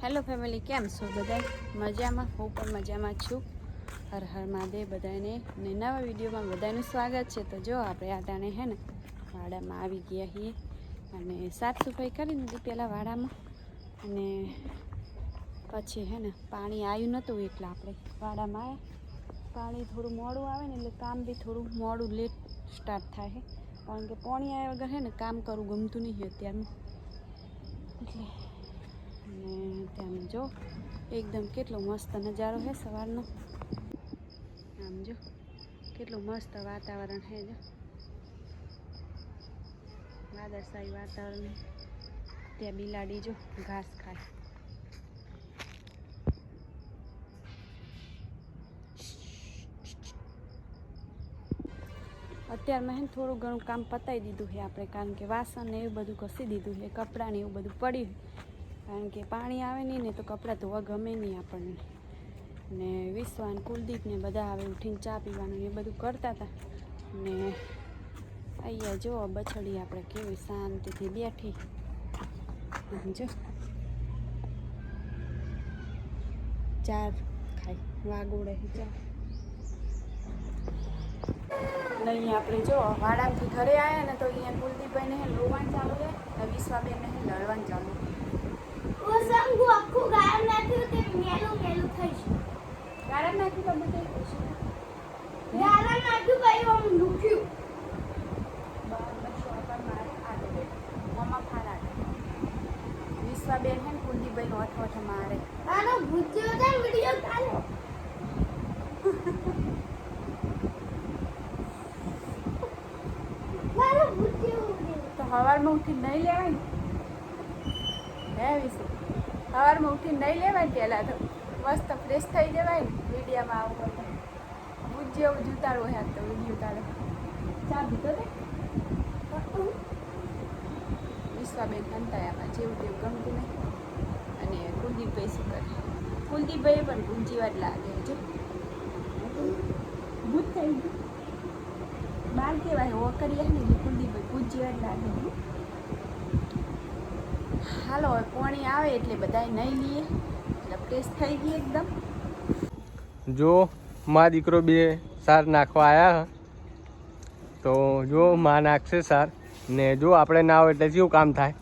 Hello family, કેમ છો બધા? મજામાં? હું પણ મજામાં છું. હર હર મહાદેવ બધાને. ને નવા વિડીયોમાં બધાનું સ્વાગત છે. તો જો આપણે આ ટાણે હે ને વાડામાં આવી ગયા છીએ અને સાફ સફાઈ કરી દીધી પહેલાં વાડામાં, અને પછી હે ને પાણી આવ્યું નહોતું એટલે આપણે વાડામાં આવ્યા. પાણી થોડું મોડું આવે ને એટલે કામ બી થોડું મોડું લેટ સ્ટાર્ટ થાય છે, કારણ કે પાણી આવ્યા વગર હે ને કામ કરવું ગમતું નહીં અત્યારનું. એટલે અને ત્યાં જો એકદમ કેટલો મસ્ત નજારો છે સવારનો. આમ જો કેટલું મસ્ત વાતાવરણ છે. જો વાદળછાયું વાતાવરણ. ત્યાં બિલાડી જો ઘાસ ખાય. અત્યારમાં હે ને થોડું ઘણું કામ પતાવી દીધું છે આપણે, કારણ કે વાસણ ને એવું બધું ઘસી દીધું છે, કપડાં ને એવું બધું પડ્યું, કારણ કે પાણી આવે નહીં ને તો કપડાં ધોવા ગમે નહીં આપણને. ને વિશ્વાન કુલદીપ ને બધા આવે ઉઠીને ચા પીવાનું એ બધું કરતા હતા. ને અહીંયા જો બછડી આપણે કેવી શાંતિથી બેઠી. જો ચાર ખાય વાગોડે ચાર. અહીંયા આપણે જો વાડામાંથી ઘરે આવ્યા ને તો અહીંયા કુલદીપભાઈને હે લોવાનું ચાલુ છે ને વિશ્વાબેનને હે લડવાનું ચાલુ. આખું ગાયબ નાખ્યું તે મેલું મેલું થઈ છે. ગાયબ નાખ્યું તો બધે ગાયબ નાખ્યું ભાઈ આમ દુખ્યું. વિશ્વાબેન હે ને કુલદીપભાઈનો હઠ મારે. આનો ભૂત્યો છે વિડિયો ચાલે. તો સવારમાં ઉઠીને નહીં લેવાય ને હે વિશે? સવારમાં ઉઠીને નહીં લેવાય ને પહેલાં તો મસ્ત ફ્રેશ થઈ જવાય ને. મીડિયામાં આવું હોય તો ભૂજ જેવું જૂતાડવું હોય તો વિડીયો તારે ચા પીતો ને વિશ્વાબેન કંટાળામાં જેવું તેવું ગમતું નહીં. અને કુલદીપભાઈ શું કરે? કુલદીપભાઈ પણ ગુંજીવા જ લાગે છે. ભૂત થઈ ગયું બાર કહેવાય હો કરીએ ને એટલે કુલદીપભાઈ ગુંજીવા જ લાગે. હાલો હવે પાણી આવે એટલે બધાએ નહીં લઈએ એટલે ફ્રેશ થઈ ગઈ એકદમ. જો મા દીકરો બે સાર નાખવા આવ્યા તો જો માં નાખશે સાર, ને જો આપણે ના હોય એટલે કેવું કામ થાય.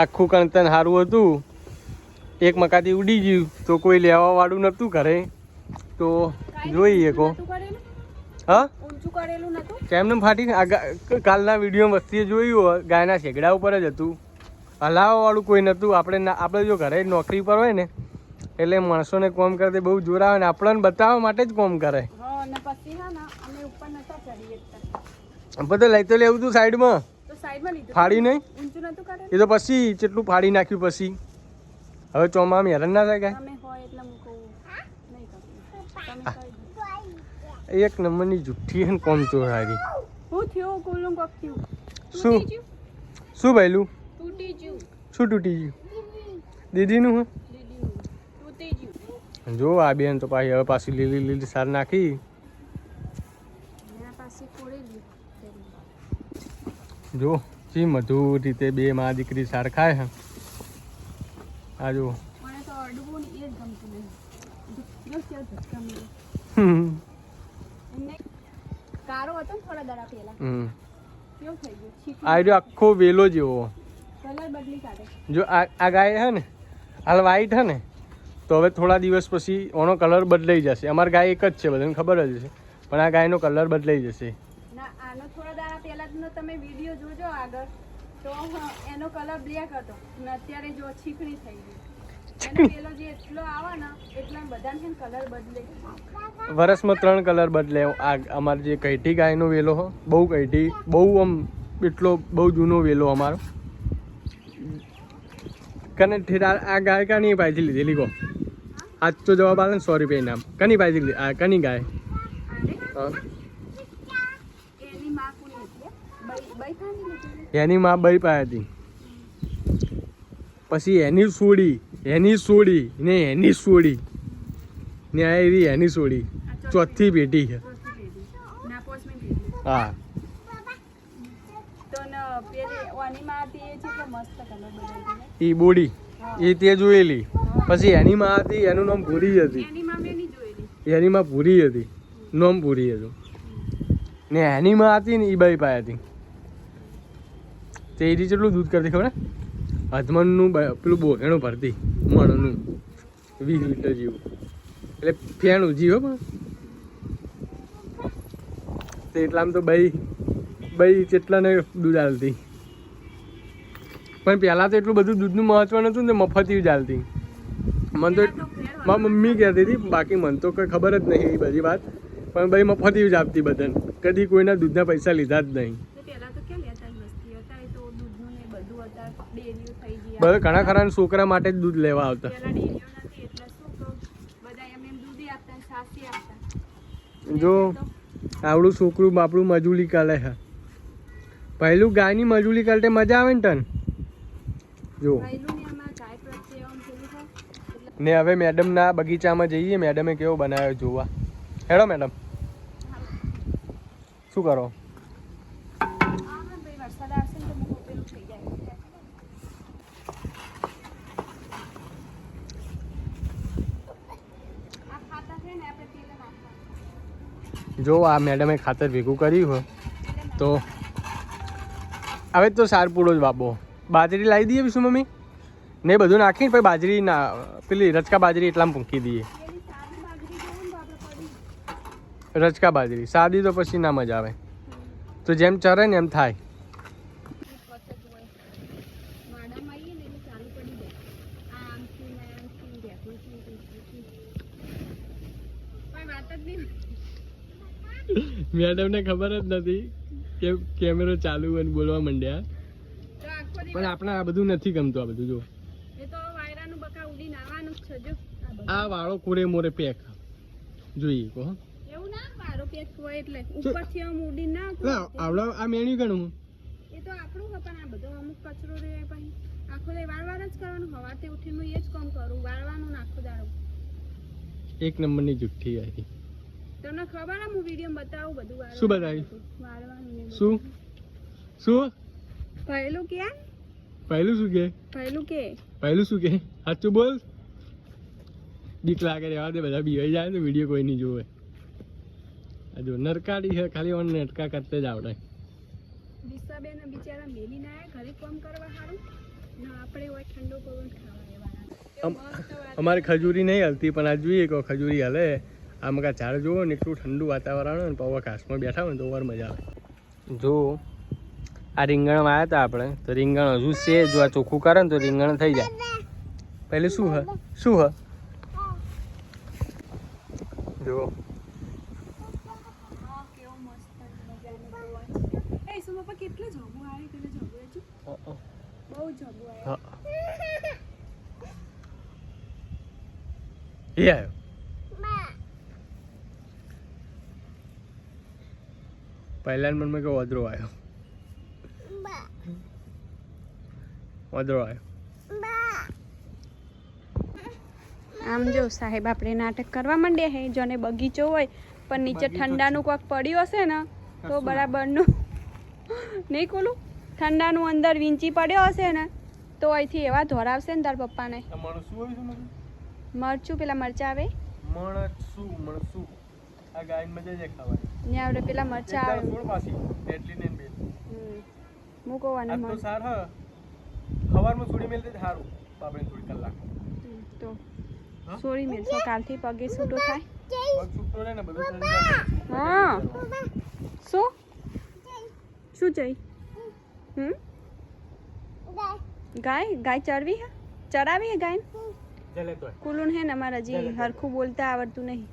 આખું કણતન સારું હતું, એક મકાથી ઉડી ગયું તો કોઈ લેવાવાળું નહોતું ઘરે, તો જોઈએ કો હા કેમને ફાટી. કાલના વિડીયો વસ્તીએ જોયું હોય ગાયના શેગડા ઉપર જ હતું, હલાવવાવાળું કોઈ નહોતું. આપણે જો ઘરે નોકરી પર હોય ને એટલે માણસોને કોમ કરતે બહુ જોર આવે ને આપણને બતાવવા માટે જ કોમ કરે. બધું લઈ તો લેવું તું સાઈડમાં, ફાડી નહીં એ તો પછી કેટલું ફાડી નાખ્યું. પછી હવે ચોમામાં હેરાન ના થાય કાંઈ. એક નંબરની જુઠ્ઠી હે ને કોમ ચોરાવી. શું શું ભયલું? શું તૂટી ગયું? દીદીનું હે? જો આ બેન તો પાછી હવે પાછી લીલી સાર નાખી. જો જી મધુર રીતે બે માં દીકરી સાર ખાય હે. આ જો આખો વેલો જેવો. જો આ ગાય હે ને હાલ વાઈટ હે ને, તો હવે થોડા દિવસ પછી એનો કલર બદલાઈ જશે. અમારી ગાય એક જ છે, બધાને ખબર જ છે, પણ આ ગાયનો કલર બદલાઈ જશે. આનો થોડા દાડા પહેલાંનો તમે વિડીયો જોજો આગળ, તો એનો કલર બ્લેક હતો અને અત્યારે જો છીકણી થઈ ગઈ. એનો પેલો જે એટલો આવે ને એટલા બધાને કલર બદલે. વર્ષમાં 3 કલર બદલે. આ અમારે જે કઈઠી ગાયનો વેલો હો, બહુ કઈઠી, બહુ આમ એટલો બહુ જૂનો વેલો અમારો. કને આ ગાય કાની પાછી લીધેલી કહો? આજ તો જવાબ આવે ને 100 રૂપિયા નામ. કની પાછી લીધી? આ કની ગાય? એની માં બઈ પાઈ હતી, પછી એની સોડી ને એની સોડી ને આ એવી એની સોડી. ચોથી પેટી છે. હા એ બોડી એ તે જોયેલી. પછી એની માં હતી, એનું નામ ભૂરી હતી. એની માં મેં નહીં જોયેલી. એની માં ભૂરી હતી, નામ ભૂરી હતું. ને એની માં હતી ને એ બાઈ પાસે હતી. તે એની કેટલું દૂધ કરતી ખબર? હજમનનું પેલું બોહેણું ભરતી મણનું 20 લીટર જેવું. એટલે ફેણું જીવો પણ તે એટલામાં તો બાઈ કેટલાને દૂધ આલતી. પણ પહેલાં તો એટલું બધું દૂધનું મહત્વ નહોતું ને મફતી જ આલતી. મને તો મારી મમ્મી કહેતી હતી, બાકી મને તો કંઈ ખબર જ નહીં એ બધી વાત. પણ ભાઈ મફતી જ આપતી બધાને, કદી કોઈના દૂધના પૈસા લીધા જ નહીં. બધા ઘણા ખરા છોકરા માટે જ દૂધ લેવા આવતા. જો આવડું છોકરું બાપડું મજૂરી કરે છે. પહેલું ગાયની મજૂરી કરતે મજા આવે ને તન. જો ને હવે મેડમના બગીચામાં જઈએ. મેડમે કેવો બનાવ્યો જોવા. હેડો મેડમ, શું કરો? જો આ મેડમે ખાતર ભેગું કર્યું હોય તો હવે તો સાર પૂળો જ બાબો. બાજરી લાવી દઈએ શું મમ્મી? ને બધું નાખીને પછી બાજરી ના પેલી રચકા બાજરી એટલામાં મૂકી દઈએ. રચકા બાજરી સાદી તો પછી ના મજા આવે. તો જેમ ચરે ને એમ થાય. મેડમને ખબર જ નથી કે કેમેરો ચાલુ અને બોલવા માંડ્યા. પણ આપણે આ બધું નથી ગમતું. આ બધું જો આ વાળો કોરે મોરે પેક જોઈએ કહો. આવડા આ મેણ્યું ગણું એ તો આપણું પણ આ બધો અમુક કચરો રે પછી આખો દે વાળવાર જ કરવાનું. હવાતે ઉઠીને હું એ જ કામ કરું, વાળવાનું ને આખો દાડો. એક નંબરની જુઠ્ઠી આવી. તમને ખબર હું વિડીયો બતાવું બધું વાળવાનું. શું બતાવ્યું? વાળવાનું. શું પહેલું કે પહેલું શું કે પહેલું શું કે સાચું બોલ. બીક લાગે રહેવા દે, બધા બીવાઈ જાય ને વિડીયો કોઈ નહીં જોવે. જો નરકાડી છે ખાલી ઓન નટકા કરતે જ આવડે. દિશાબેન બિચારા મેલી ના ઘરે કામ કરવા સારું ને આપણે હોય ઠંડો પવન ખાવા. અમારે ખજૂરી નહીં હલતી પણ આ જોઈએ કે ખજૂરી હલે. આમ કા ઝાડ જુઓ ને એટલું ઠંડુ વાતાવરણ હોય ને પવા ઘાસમાં બેઠા હોય ને તો વાર મજા આવે. જો આ રીંગણ વાયા હતા આપણે તો રીંગણ હજુ છે. જો આ ચોખ્ખું કરે ને તો રીંગણ થઈ જાય. પહેલે શું હ જો કેટલું જબુ આવે પેલું જબુ બહુ જબુ આવે. એ આવ્યો પહેલા મનમાં કે ઓદરો આવ્યો. આમ જો સાહેબ આપણે નાટક કરવા માંડ્યા હે. જોને બગીચો હોય પણ નીચે ઠંડાનું કોક પડ્યું હશે ને તો બરાબરનું નહીં ખોલું. ઠંડાનું અંદર વીંચી પડ્યો હશે ને તો અહીંથી એવા ધોરાવશે ને તાર પપ્પાને. મરચું પેલા મરચા આવે આ ગાય મજા છે ખાવાની. ને આપણે પેલા મરચા આવે થોડ પાછી એટલી ને બે મૂકવાનું તો સાર હ સવારમાં છોડી મેલ દે સારું. બાપરે થોડી કલાક તો સોરી મેલસો કાલથી પગે છૂટો થાય. પગ છૂટો રહે ને બધું. હા શું જઈ ગાય ચરવી હે ચરાવી હે ગાય કુલુન હે ને અમારા જી હરખું બોલતા આવડતું નહીં.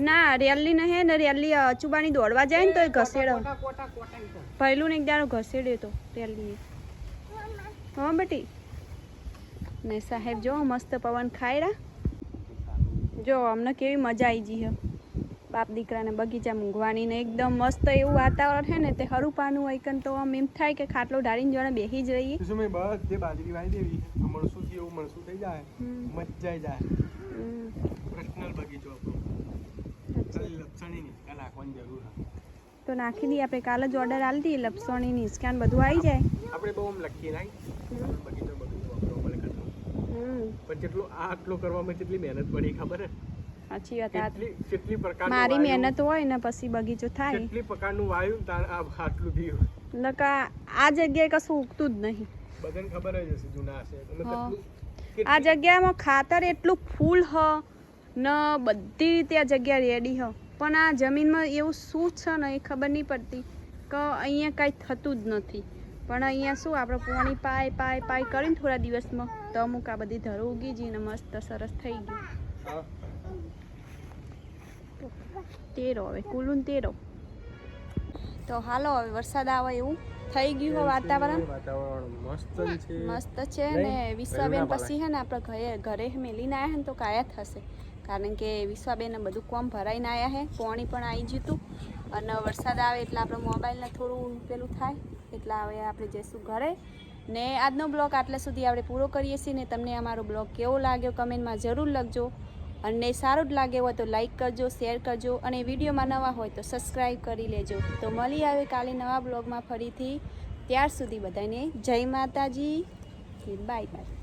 ના રેલી ને હે ને રેલી અચુબાની દોડવા જાય ને તો એ ઘસેડો. પહેલું ને એક દાડો ઘસેડ્યો તો રેલી. હા બેટી ને સાહેબ જો મસ્ત પવન ખાયરા. જો અમને કેવી મજા આવી ગઈ હે બાપ દીકરાને બગીચા મૂંઘવાની ને એકદમ મસ્ત એવું વાતાવરણ છે ને તે હરું પાનું હોય કન તો આમ એમ થાય કે ખાટલો ઢાળીને જોડે બેસી જ રહીએ. બધે બાજરી વાવી દેવી મણસું થી એવું મણસું થઈ જાય મજા જાય. પર્સનલ બગીચો લપસણી ની નાખવાની જરૂર છે તો નાખી દઈએ આપણે. કાલે જ ઓર્ડર આલી દઈએ લપસણી ની સ્કેન બધું આવી જાય. આપણે બહુ લખી નાખી બગીચો આપણો મળે. પણ જેટલું આટલું કરવામાં કેટલી મહેનત પડી ખબર હે? સાચી વાત. કેટલી પ્રકારનું મારી વાયુ, મહેનત હોય ને પછી બગીચો થાય. કેટલી પ્રકારનું વાયુ તાર આટલું થયું. નકા આ જગ્યાએ કશું ઉગતું જ નહીં. બધાને ખબર જ હશે, જૂના હશે તમે હા. કેટલું આ જગ્યામાં ખાતર એટલું ફૂલ હ ને બધી રીતે આ જગ્યા રેડી હ, પણ આ જમીનમાં એવું શું છે ને એ ખબર નહીં પડતી કે અહીંયા કાંઈ થતું જ નથી. પણ અહીંયા શું આપણે પાણી પાય કરીને થોડા દિવસમાં તો અમુક આ બધી ધરો ઉગી જઈને મસ્ત સરસ થઈ ગયું. હા. તેરો હવે કુલુન તેરો. તો હાલો હવે વરસાદ આવે એવું થઈ ગયું હોય વાતાવરણ. વાતાવરણ મસ્ત છે. મસ્ત છે ને વિશ્વાબેન પછી હે ને આપણે ઘરે મેલીને આવ્યા ને તો કાયા થશે, કારણ કે વિશ્વાબેન બધું કોમ ભરાઈને આવ્યા હે, પાણી પણ આવી ગયું હતું અને વરસાદ આવે એટલે આપણે મોબાઈલને થોડું પેલું થાય એટલે હવે આપણે જઈશું ઘરે. ને આજનો બ્લોગ આટલા સુધી આપણે પૂરો કરીએ છીએ ને તમને અમારો બ્લોગ કેવો લાગ્યો કમેન્ટમાં જરૂર લખજો, અને સારું જ લાગે હોય તો લાઈક કરજો, શેર કરજો, અને વિડીયોમાં નવા હોય તો સબસ્ક્રાઈબ કરી લેજો. તો મળી આવે કાલે નવા બ્લોગમાં ફરીથી. ત્યાર સુધી બધાને જય માતાજી, બાય બાય.